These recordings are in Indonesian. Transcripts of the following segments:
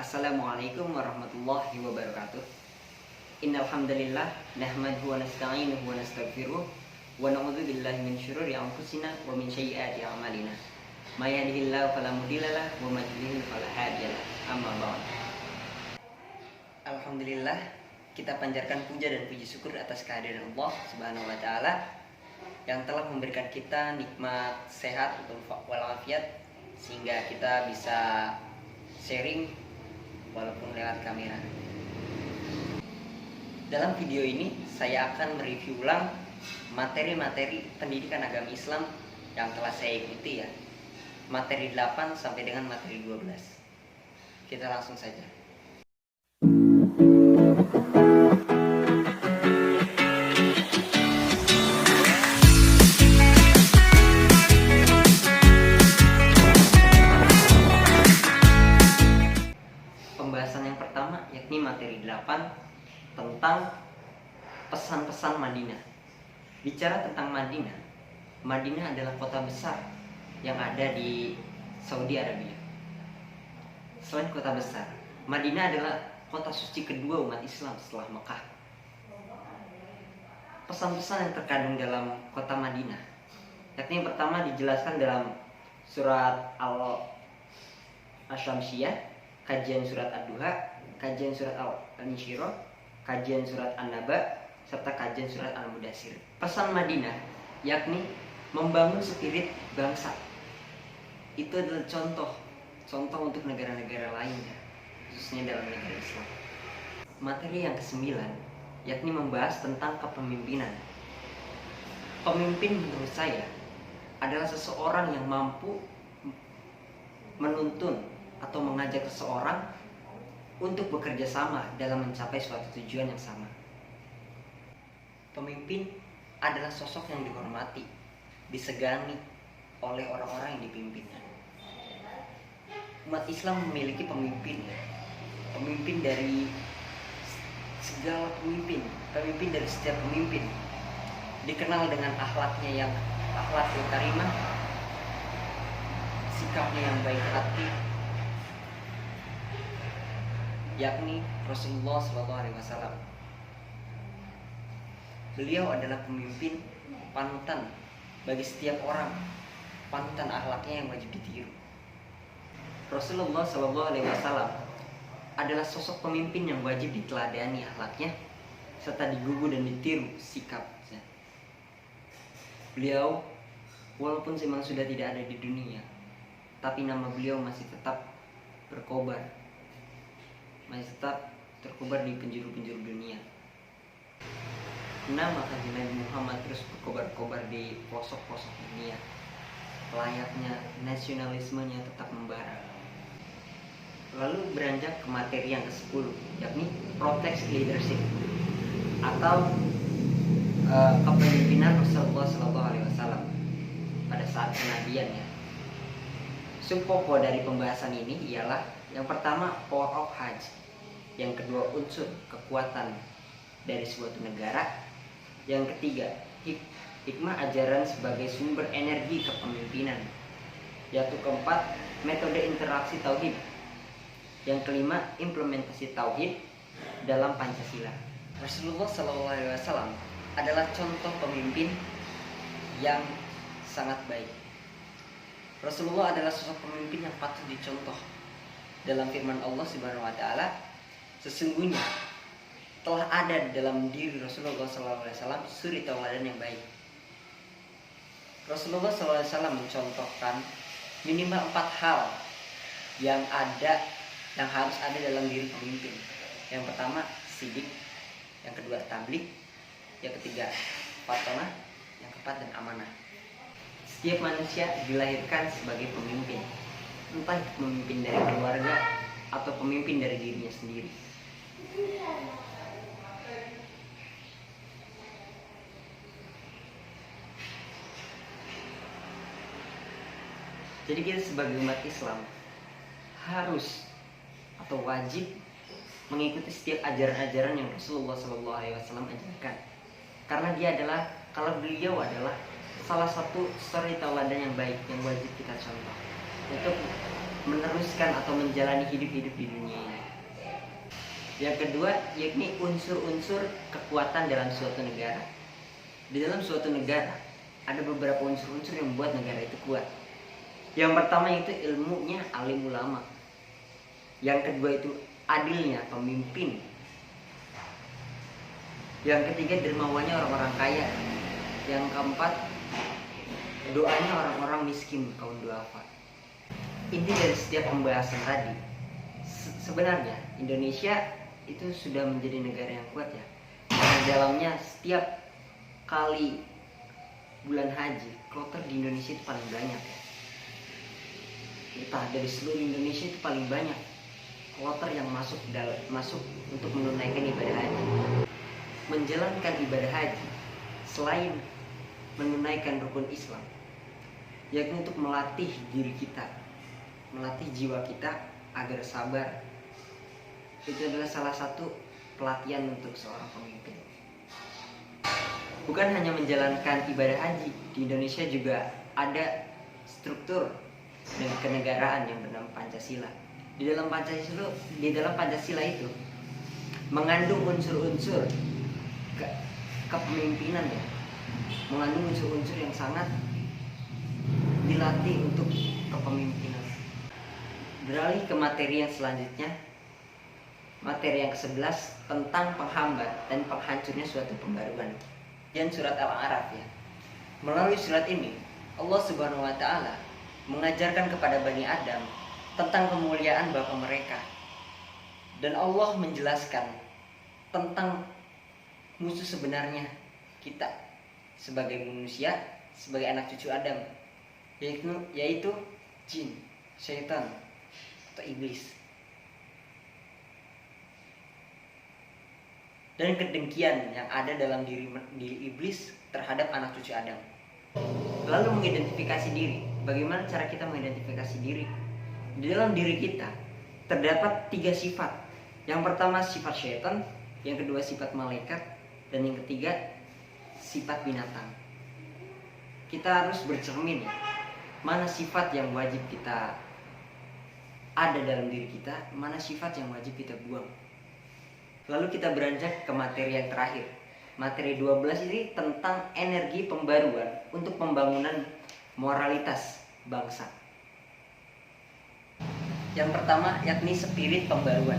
Assalamualaikum warahmatullahi wabarakatuh. Innal hamdalillah nahmaduhu wa nasta'inuhu wa nastaghfiruh wa na'udzu billahi min syururi anfusina wa min sayyiati a'malina. May yahdihillahu fala mudhillalah wa may yudhlil fala hadiyalah. Amma ba'd. Alhamdulillah, kita panjatkan puja dan puji syukur atas kehadiran Allah Subhanahu wa taala yang telah memberikan kita nikmat sehat walafiat sehingga kita bisa sharing walaupun lewat kamera. Dalam video ini saya akan mereview ulang materi-materi pendidikan agama Islam yang telah saya ikuti ya. Materi 8 sampai dengan materi 12. Kita langsung saja. Pembahasan yang pertama yakni materi 8 tentang pesan-pesan Madinah. Bicara tentang Madinah, Madinah adalah kota besar yang ada di Saudi Arabia. Selain kota besar, Madinah adalah kota suci kedua umat Islam setelah Mekah. Pesan-pesan yang terkandung dalam kota Madinah, yakni yang pertama dijelaskan dalam surat Al-Syamsiyah, kajian surat Ad-Duha, kajian surat Al-Insyirah, kajian surat An-Naba, serta kajian surat Al-Mudaththir. Pesan Madinah yakni membangun spirit bangsa. Itu adalah contoh untuk negara-negara lainnya, khususnya dalam negara Islam. Materi yang ke-9 yakni membahas tentang kepemimpinan. Pemimpin menurut saya adalah seseorang yang mampu menuntun atau mengajak seseorang untuk bekerja sama dalam mencapai suatu tujuan yang sama. Pemimpin adalah sosok yang dihormati, disegani oleh orang-orang yang dipimpin. Umat Islam memiliki pemimpin dari segala pemimpin dari setiap pemimpin dikenal dengan akhlaknya yang karimah, sikapnya yang baik hati, yakni Rasulullah SAW. Beliau adalah pemimpin panutan bagi setiap orang, panutan akhlaknya yang wajib ditiru. Rasulullah SAW adalah sosok pemimpin yang wajib diteladani akhlaknya serta digugu dan ditiru sikapnya. Beliau walaupun memang sudah tidak ada di dunia, tapi nama beliau masih tetap berkobar, masih tetap terkobar di penjuru-penjuru dunia. Nama kanjeng Nabi Muhammad terus berkobar-kobar di pelosok-pelosok dunia. Layaknya nasionalismenya tetap membara. Lalu beranjak ke materi yang ke-10, yakni protect leadership atau kepemimpinan Rasulullah SAW pada saat kenabiannya. Subpoko dari pembahasan ini ialah yang pertama power of hajj, yang kedua unsur kekuatan dari suatu negara, yang ketiga hikmah ajaran sebagai sumber energi kepemimpinan, yaitu keempat metode interaksi tauhid, yang kelima implementasi tauhid dalam Pancasila. Rasulullah SAW adalah contoh pemimpin yang sangat baik. Rasulullah adalah sosok pemimpin yang patut dicontoh. Dalam firman Allah Subhanahu wa taala, sesungguhnya telah ada dalam diri Rasulullah SAW suri tauladan yang baik. Rasulullah SAW mencontohkan minimal 4 hal yang harus ada dalam diri pemimpin. Yang pertama sidik, yang kedua tabligh, yang ketiga fatonah, yang keempat dan amanah. Setiap manusia dilahirkan sebagai pemimpin, entah pemimpin dari keluarga atau pemimpin dari dirinya sendiri. Jadi kita sebagai umat Islam harus atau wajib mengikuti setiap ajaran-ajaran yang Rasulullah SAW ajarkan. Karena beliau adalah salah satu suri tauladan yang baik yang wajib kita contoh. Untuk meneruskan atau menjalani hidup-hidup di dunia ini. Yang kedua, yakni unsur-unsur kekuatan dalam suatu negara. Di dalam suatu negara ada beberapa unsur-unsur yang membuat negara itu kuat. Yang pertama itu ilmunya alim ulama. Yang kedua itu adilnya pemimpin. Yang ketiga dermawannya orang-orang kaya. Yang keempat doanya orang-orang miskin, kaum duafa. Inti dari setiap pembahasan tadi, sebenarnya Indonesia itu sudah menjadi negara yang kuat ya. Karena dalamnya setiap kali bulan haji, kloter di Indonesia itu paling banyak ya. Entah dari seluruh Indonesia itu paling banyak kloter yang masuk untuk menunaikan ibadah haji. Menjalankan ibadah haji selain menunaikan rukun Islam, yakni untuk melatih diri kita, melatih jiwa kita agar sabar. Itu adalah salah satu pelatihan untuk seorang pemimpin. Bukan hanya menjalankan ibadah haji, di Indonesia juga ada struktur dan kenegaraan yang bernama Pancasila. Di dalam Pancasila itu mengandung unsur-unsur kepemimpinan ya, mengandung unsur-unsur yang sangat dilatih untuk kepemimpinan. Beralih ke materi yang selanjutnya, materi yang ke-11 tentang penghambat dan penghancurnya suatu pembaruan. Dan surat Al-A'raf ya. Melalui surat ini, Allah Subhanahu wa taala mengajarkan kepada Bani Adam tentang kemuliaan bapa mereka. Dan Allah menjelaskan tentang musuh sebenarnya kita sebagai manusia, sebagai anak cucu Adam, yaitu jin, syaitan atau iblis. Dan kedengkian yang ada dalam diri iblis terhadap anak cucu Adam. Lalu mengidentifikasi diri. Bagaimana cara kita mengidentifikasi diri? Di dalam diri kita terdapat 3 sifat. Yang pertama sifat syaitan, yang kedua sifat malaikat, dan yang ketiga sifat binatang. Kita harus bercermin mana sifat yang wajib kita ada dalam diri kita, mana sifat yang wajib kita buang. Lalu kita beranjak ke materi yang terakhir. Materi 12 ini tentang energi pembaruan untuk pembangunan moralitas bangsa. Yang pertama yakni spirit pembaruan.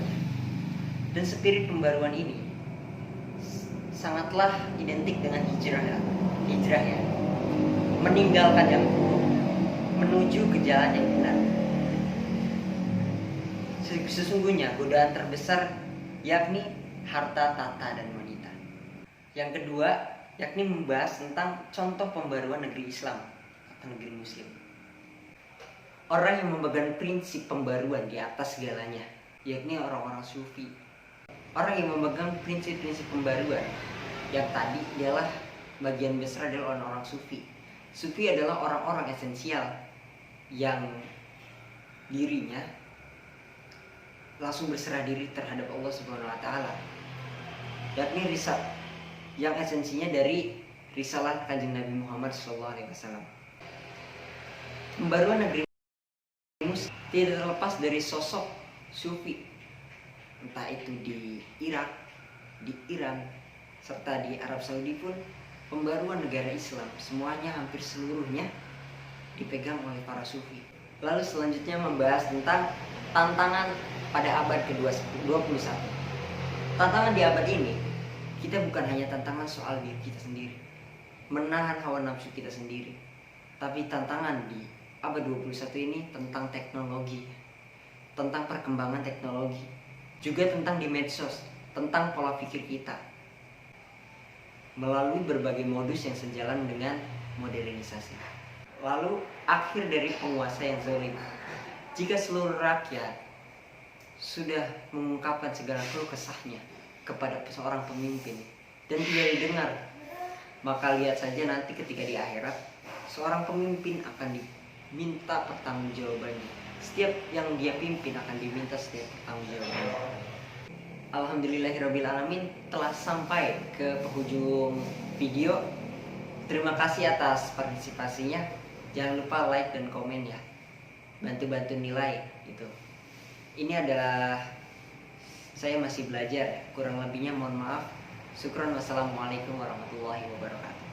Dan spirit pembaruan ini sangatlah identik dengan hijrah ya. Meninggalkan yang buruk menuju ke jalan yang benar. Sesungguhnya godaan terbesar yakni harta, tahta, dan wanita. Yang kedua yakni membahas tentang contoh pembaruan negeri Islam atau negeri Muslim. Orang yang memegang prinsip pembaruan di atas segalanya, yakni orang-orang sufi. Orang yang memegang prinsip-prinsip pembaruan yang tadi adalah bagian besar adalah orang-orang sufi. Sufi adalah orang-orang esensial yang dirinya langsung berserah diri terhadap Allah Subhanahu wa taala. Yakni risalah yang esensinya dari risalah Kanjeng Nabi Muhammad SAW. Pembaruan negeri Muslim tidak terlepas dari sosok sufi, entah itu di Irak, di Iran, serta di Arab Saudi pun pembaruan negara Islam semuanya hampir seluruhnya dipegang oleh para sufi. Lalu selanjutnya membahas tentang tantangan pada abad ke-21. Tantangan di abad ini, kita bukan hanya tantangan soal diri kita sendiri, menahan hawa nafsu kita sendiri, tapi tantangan di abad 21 ini tentang teknologi, tentang perkembangan teknologi, juga tentang di medsos, tentang pola pikir kita, melalui berbagai modus yang sejalan dengan modernisasi. Lalu akhir dari penguasa yang zalim. Jika seluruh rakyat sudah mengungkapkan segala keluh kesahnya kepada seorang pemimpin dan tidak didengar, maka lihat saja nanti ketika di akhirat seorang pemimpin akan diminta pertanggungjawabannya. Setiap yang dia pimpin akan diminta setiap pertanggungjawabannya. Alhamdulillahirrabbilalamin, telah sampai ke penghujung video. Terima kasih atas partisipasinya. Jangan lupa like dan komen ya. bantu-bantu nilai gitu. Ini adalah saya masih belajar ya. Kurang lebihnya mohon maaf. Syukron, wassalamualaikum warahmatullahi wabarakatuh.